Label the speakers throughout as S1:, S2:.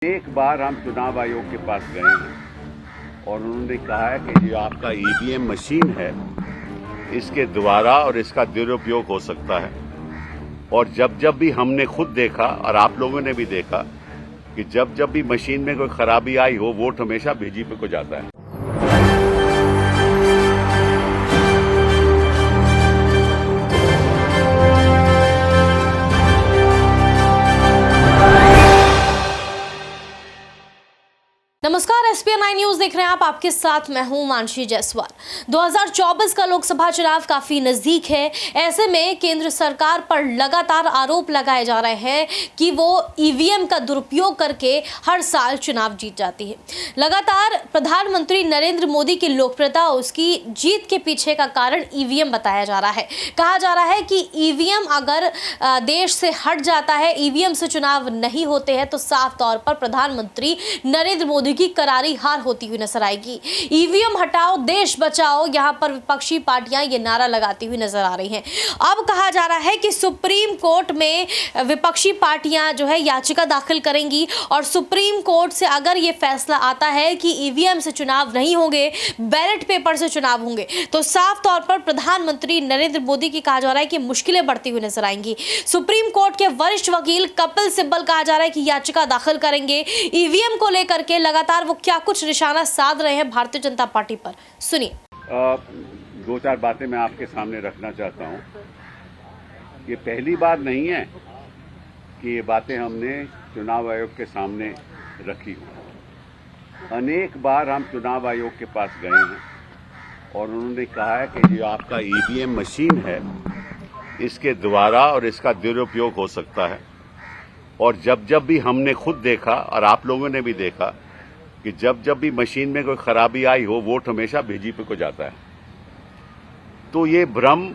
S1: एक बार हम चुनाव आयोग के पास गए हैं और उन्होंने कहा है कि जो आपका ईवीएम मशीन है इसके द्वारा और इसका दुरुपयोग हो सकता है। और जब जब भी हमने खुद देखा और आप लोगों ने भी देखा कि जब जब भी मशीन में कोई खराबी आई हो, वोट हमेशा बीजेपी को जाता है।
S2: नमस्कार, SPN9 न्यूज देख रहे हैं आप। आपके साथ मैं हूं मानसी जायसवाल। 2024 का लोकसभा चुनाव काफी नजदीक है। ऐसे में केंद्र सरकार पर लगातार आरोप लगाए जा रहे हैं कि वो ईवीएम का दुरुपयोग करके हर साल चुनाव जीत जाती है। लगातार प्रधानमंत्री नरेंद्र मोदी की लोकप्रियता, उसकी जीत के पीछे का कारण ईवीएम बताया जा रहा है। कहा जा रहा है कि ईवीएम अगर देश से हट जाता है, ईवीएम से चुनाव नहीं होते हैं, तो साफ तौर पर प्रधानमंत्री नरेंद्र मोदी की करारी हार होती हुई नजर आएगी। ईवीएम हटाओ, देश बचाओ, यहां पर विपक्षी पार्टियां ये नारा लगाती हुई नजर आ रही हैं। अब कहा जा रहा है कि सुप्रीम कोर्ट में विपक्षी पार्टियां जो है याचिका दाखिल करेंगी और सुप्रीम कोर्ट से अगर ये फैसला आता है कि ईवीएम से चुनाव नहीं होंगे, बैलेट पेपर से चुनाव होंगे, तो साफ तौर पर प्रधानमंत्री नरेंद्र मोदी की कहा जा रहा है कि मुश्किलें बढ़ती हुई नजर आएंगी। सुप्रीम कोर्ट के वरिष्ठ वकील कपिल सिब्बल कहा जा रहा है कि याचिका दाखिल करेंगे ईवीएम को लेकर के। लगातार वो क्या कुछ निशाना साध रहे हैं भारतीय जनता पार्टी पर, सुनिए।
S1: दो चार बातें मैं आपके सामने रखना चाहता हूं। ये पहली बार नहीं है कि ये बातें हमने चुनाव आयोग के सामने रखी हो। अनेक बार हम चुनाव आयोग के पास गए हैं और उन्होंने कहा है कि जो आपका ईवीएम मशीन है इसके द्वारा और इसका दुरुपयोग हो सकता है। और जब जब भी हमने खुद देखा और आप लोगों ने भी देखा कि जब जब भी मशीन में कोई खराबी आई हो, वोट हमेशा बीजेपी को जाता है। तो ये भ्रम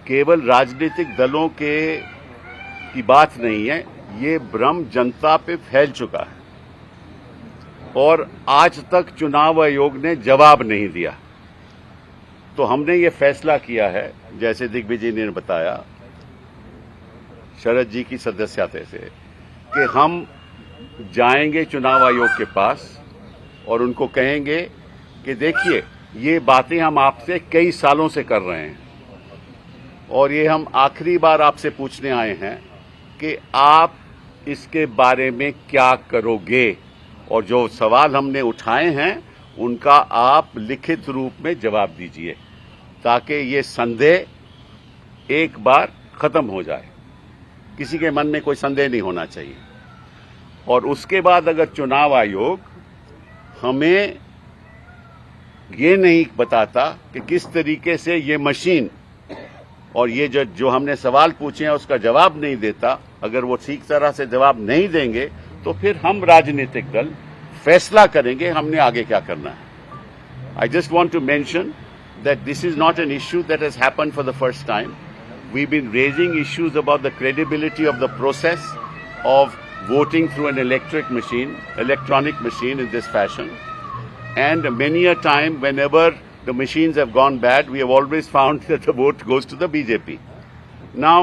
S1: केवल राजनीतिक दलों की बात नहीं है, ये भ्रम जनता पे फैल चुका है और आज तक चुनाव आयोग ने जवाब नहीं दिया। तो हमने ये फैसला किया है, जैसे दिग्विजय ने बताया शरद जी की सदस्यता से, कि हम जाएंगे चुनाव आयोग के पास और उनको कहेंगे कि देखिए, ये बातें हम आपसे कई सालों से कर रहे हैं और ये हम आखिरी बार आपसे पूछने आए हैं कि आप इसके बारे में क्या करोगे। और जो सवाल हमने उठाए हैं उनका आप लिखित रूप में जवाब दीजिए ताकि ये संदेह एक बार खत्म हो जाए। किसी के मन में कोई संदेह नहीं होना चाहिए। और उसके बाद अगर चुनाव आयोग हमें ये नहीं बताता कि किस तरीके से ये मशीन और ये जो हमने सवाल पूछे हैं उसका जवाब नहीं देता, अगर वो ठीक तरह से जवाब नहीं देंगे, तो फिर हम राजनीतिक दल फैसला करेंगे हमने आगे क्या करना है। I just want to mention that this is not an issue that has happened for the first time. We've been raising issues about the credibility of the process of voting through an electronic machine in this fashion. And many a time, whenever the machines have gone bad, we have always found that the vote goes to the BJP. Now,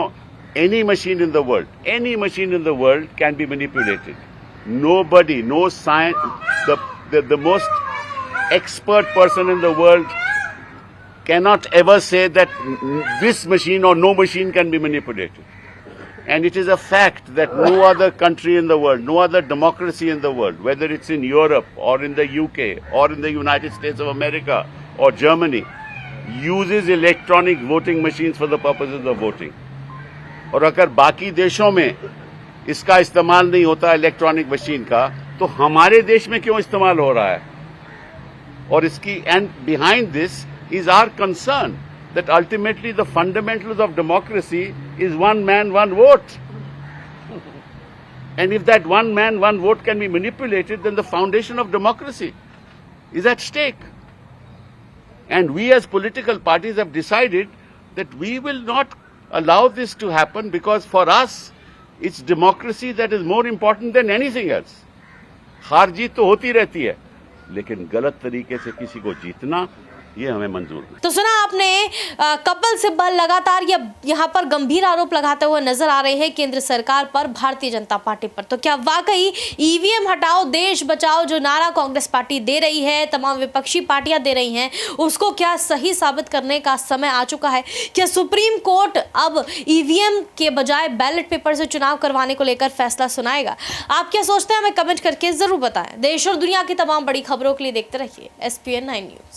S1: any machine in the world can be manipulated. Nobody, no science, the most expert person in the world cannot ever say that this machine or no machine can be manipulated. And it is a fact that no other country in the world, no other democracy in the world, whether it's in Europe or in the UK or in the United States of America or Germany, uses electronic voting machines for the purposes of voting. और अगर बाकी देशों में इसका इस्तेमाल नहीं होता electronic machine का, तो हमारे देश में क्यों इस्तेमाल हो रहा है? और इसकी and behind this is our concern that ultimately the fundamentals of democracy is one man, one vote. And if that one man, one vote can be manipulated, then the foundation of democracy is at stake. And we as political parties have decided that we will not allow this to happen because for us, it's democracy that is more important than anything else. हार जीत तो होती रहती है, लेकिन गलत तरीके से किसी को जीतना ये हमें मंजूर नहीं।
S2: तो सुना अपने कपिल सिब्बल लगातार यहाँ पर गंभीर आरोप लगाते हुए नजर आ रहे हैं केंद्र सरकार पर, भारतीय जनता पार्टी पर। तो क्या वाकई ईवीएम हटाओ देश बचाओ जो नारा कांग्रेस पार्टी दे रही है, तमाम विपक्षी पार्टियां दे रही हैं, उसको क्या सही साबित करने का समय आ चुका है? क्या सुप्रीम कोर्ट अब ईवीएम के बजाय बैलेट पेपर से चुनाव करवाने को लेकर फैसला सुनाएगा? आप क्या सोचते हैं, हमें कमेंट करके जरूर बताएं। देश और दुनिया की तमाम बड़ी खबरों के लिए देखते रहिए SPN 9 न्यूज।